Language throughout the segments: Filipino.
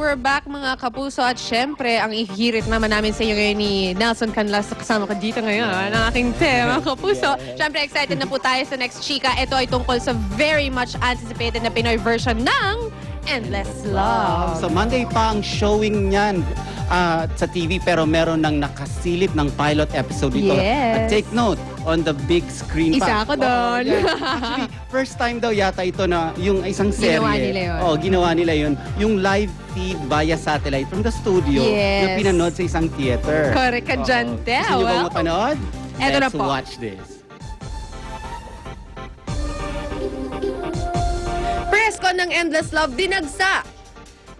We're back mga kapuso at syempre ang ihirit naman namin sa iyo ngayon ni Nelson Canlas kasama ka dito ngayon ng aking tema kapuso. Syempre excited na po tayo sa next chika. Ito ay tungkol sa very much anticipated na Pinoy version ng Endless Love. So Monday pa ang showing niyan sa TV pero meron nang nakasilip ng pilot episode dito. Yes. At take note, on the big screen pa. Isa ako doon. Yeah. Actually, first time daw yata ito na yung isang serye. Ginawa nila yun. Oh, ginawa nila yun. Yung live feed via satellite from the studio na pinanood sa isang theater. Correct ka dyan, Te. Gusto niyo bang mapanood? Eto na Let's po. watch this. Presscon ng Endless Love dinagsa.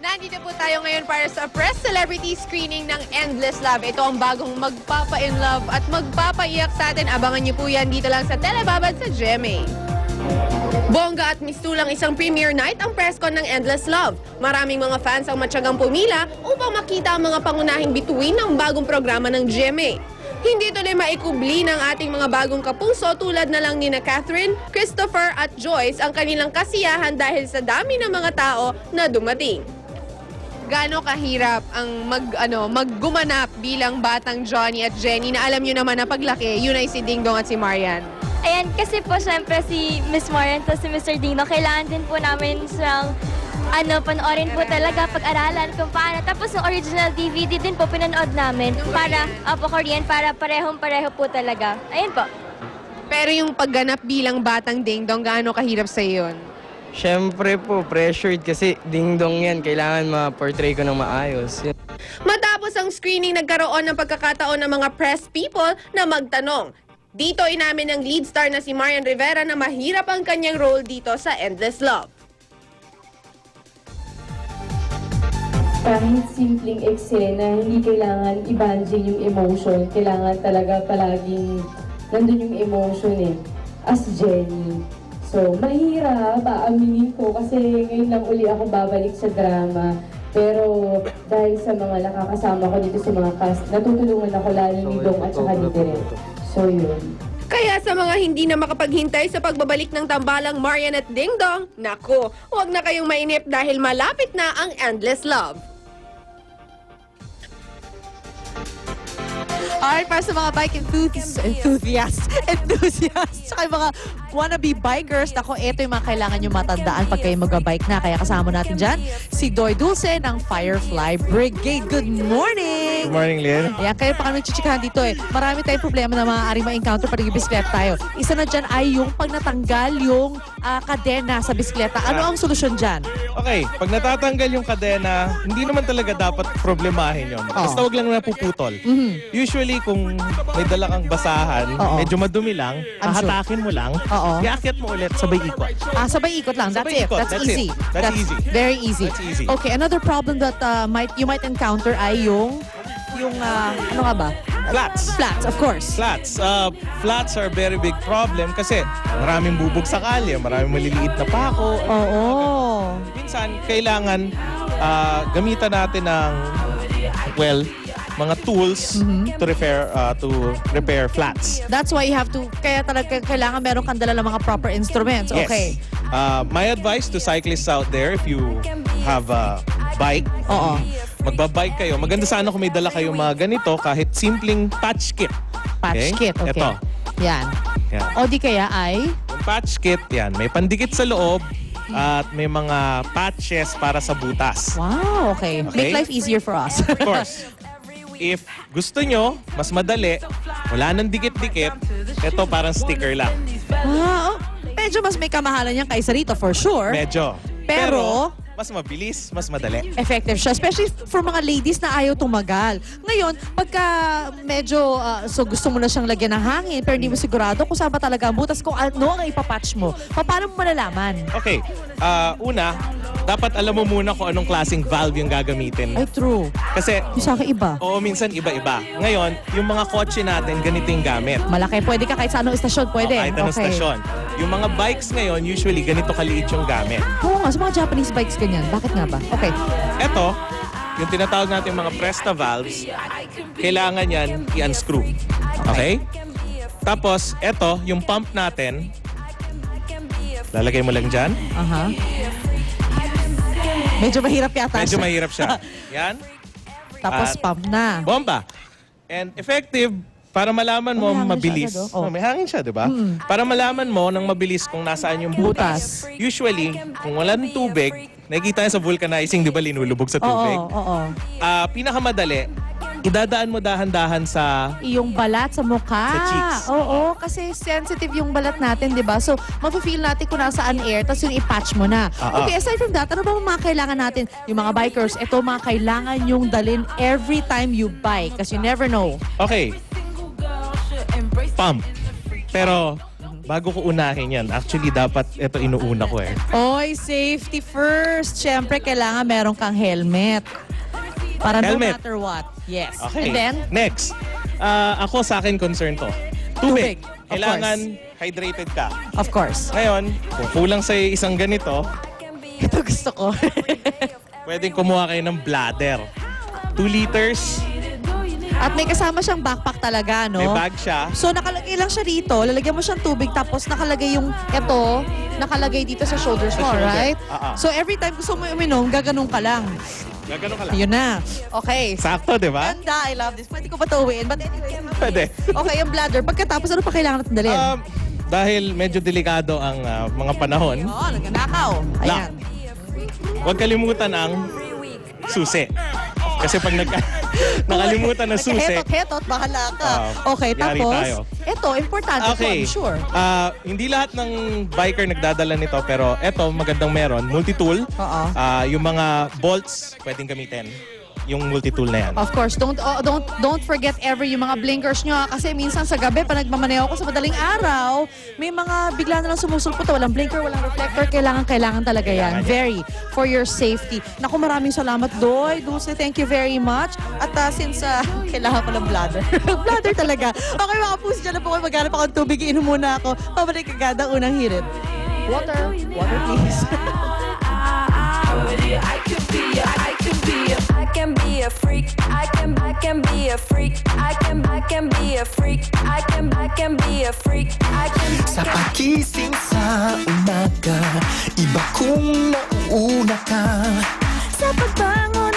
Nandito po tayo ngayon para sa press celebrity screening ng Endless Love. Ito ang bagong magpapa-in love at magpapaiyak sa atin. Abangan niyo po yan dito lang sa Telebabad sa GMA. Bongga at mistulang isang premiere night ang presscon ng Endless Love. Maraming mga fans ang matyagang pumila upang makita ang mga pangunahing bituin ng bagong programa ng GMA. Hindi tuloy maikubli ng ating mga bagong kapuso tulad na lang nina Catherine, Christopher at Joyce ang kanilang kasiyahan dahil sa dami ng mga tao na dumating. Gaano kahirap ang maggumanap bilang batang Johnny at Jenny na alam nyo naman na paglaki, yun ay si Ding Dong at si Marian. Ayan, kasi po syempre si Miss Marian at si Mr. Dino, kailangan din po namin silang panoorin po talaga, pag-aralan kung paano. Tapos yung original DVD din po pinanood namin para, Korean, para parehong-pareho po talaga. Ayun po. Pero yung pagganap bilang batang Ding Dong, gaano kahirap sa yun? Siyempre po, pressured kasi ding-dong yan. Kailangan ma-portray ko ng maayos. Matapos ang screening, nagkaroon ng pagkakataon ng mga press people na magtanong. Dito inamin ng lead star na si Marian Rivera na mahirap ang kanyang role dito sa Endless Love. Kahit simpleng eksena, hindi kailangan i-banjing yung emotion. Kailangan talaga palaging nandun yung emotion as Jenny. So, mahirap, aaminin ko kasi ngayon lang uli ako babalik sa drama. Pero dahil sa mga nakakasama ko dito sa mga cast, natutulungan ako lalo ni Dong at saka ni Direk. So, yun. Kaya sa mga hindi na makapaghintay sa pagbabalik ng tambalang Marian at Ding Dong, naku, huwag na kayong mainip dahil malapit na ang Endless Love. Alright, para sa mga bike enthusiasts, saka yung mga wannabe bikers, nako, ito yung mga kailangan nyo matandaan pag kayo mag-bike na. Kaya kasama natin dyan, si Doy Dulce ng Firefly Brigade. Good morning! Good morning, Lynn. Ayan, kayo pa kami chichikahan dito Marami tayong problema na maaaring ma-encounter pag nag-bisikleta tayo. Isa na dyan ay yung pag natanggal yung kadena sa bisikleta. Ano ang solusyon dyan? Okay, pag natatanggal yung kadena, hindi naman talaga dapat problemahin yun. Basta wag lang napuputol. Usually, kung may dala kang basahan, medyo madumi lang, hahatakin mo lang, iakyat mo ulit, sabay ikot. Sabay ikot lang. That's Sabay it. ikot. That's That's easy. it. That's easy. Very easy. That's easy. Okay, another problem that you might encounter ay yung ano nga ba? Flats. Flats, of course. Flats. Flats are a very big problem kasi maraming bubog sa kalye, maraming maliliit na pako. Oo. Minsan, kailangan gamitan natin ng, mga tools to repair flats. That's why you have to, kaya talaga kailangan meron kang dala ng mga proper instruments. Yes. Okay. My advice to cyclists out there, if you have a bike, magbabike kayo, maganda sana kung may dala kayong mga ganito, kahit simpleng patch kit. Patch kit, okay. Ito. Yan. Yan. O di kaya ay? Yung patch kit, yan. May pandikit sa loob at may mga patches para sa butas. Wow, okay. Make life easier for us. Of course. If gusto nyo, mas madali, wala nang dikit-dikit, ito parang sticker lang. Medyo mas may kamahalan yan kaysa rito, for sure. Medyo. Pero mas mabilis, mas madali. effective siya. Especially for mga ladies na ayaw tumagal. Ngayon, pagka medyo gusto mo na siyang lagyan ng hangin pero hindi mo sigurado kung saan ba talaga ang butas, kung ano ang ipapatch mo, paano mo malalaman? Okay. Una, dapat alam mo muna kung anong klaseng valve yung gagamitin. Ay, true. Kasi, Yung sa akin iba. oo, minsan iba-iba. Ngayon, yung mga kotse natin, ganito yung gamit. Malaki. Pwede ka kahit sa anong estasyon. Pwede. Kahit anong stasyon. Yung mga bikes ngayon, usually ganito kaliit yung gamit. Oo nga, sa mga Japanese bikes ganyan. Bakit nga ba? Okay. Ito, yung tinatawag natin mga Presta valves, kailangan yan i-unscrew. Okay? Tapos, ito, yung pump natin, Lalagay mo lang dyan. Aha. Medyo mahirap yata Medyo siya. mahirap siya. Yan. Tapos At pump na. Bomba. And effective, para malaman mo May hangin mabilis. siya agad, oh. May hangin siya, di ba? Para malaman mo ng mabilis kung nasaan yung butas. Usually, kung wala ng tubig, nakikita sa vulcanizing, di ba, linulubog sa tubig? Oo. Pinakamadali, idadaan mo dahan-dahan sa Yung balat sa mukha. Sa cheeks. Oo, kasi sensitive yung balat natin, di ba? So, mafe-feel natin kung nasaan air, tapos yung i-patch mo na. Okay, aside from that, ano ba mga kailangan natin? Yung mga bikers, ito mga kailangan yung dalin every time you bike kasi you never know. Okay. Pump. Pero, bago ko unahin yan, actually dapat ito inuuna ko eh. Oy, safety first. Siyempre, kailangan meron kang helmet. Para Helmet. no matter what. Yes. Okay. And then, Next. Ako sa akin concern to. Tubig. Of Kailangan hydrated ka. of course. Ngayon, kung kulang sa isang ganito, Ito gusto ko. pwedeng kumuha kayo ng bladder. 2 liters, At may kasama siyang backpack talaga, no? may bag siya. So, nakalagay lang siya dito. Lalagyan mo siyang tubig. Tapos, nakalagay yung ito, nakalagay dito sa shoulders mo, Sa shoulder. right? So, So, every time gusto mo uminom, gaganong ka lang. gagano ka lang. Yun na. Okay. Sakto, di ba? Ganda, I love this. Pwede ko ba ito uwiin? But anyway. Pwede. Okay, yung bladder. Pagkatapos, ano pa kailangan natin dalhin? Dahil medyo delikado ang mga panahon, Oo, nagnanakaw. Ayan. huwag kalimutan ang susi. Kasi pag nakalimutan ng susi, Hetot, bahala ka. Okay, yari tapos, tayo. ito, importante to, I'm sure. Hindi lahat ng biker nagdadala nito, pero eto magandang meron, multi-tool. Oo. Yung mga bolts pwedeng gamitin. Yung multi-tool na yan. Of course, don't forget ever yung mga blinkers nyo. Kasi minsan sa gabi, pa nagmamaneho ko sa madaling araw, may mga bigla na lang sumusulpot. Walang blinker, walang reflector. Kailangan talaga yan. Very, for your safety. Naku, maraming salamat, Doy. Dulce, thank you very much. At since kailangan ko ng bladder. Bladder talaga. Okay, mga puso, dyan na po kayo. Maghanap ako ng tubig. Iinom muna ako. Pabalik agad ang unang hirit. Water. Water, please. I can be a freak. I can be a freak. I can be a freak. I can be a freak. Sa pagising sa umaga, iba kung nauuna ka. Sa pagbangon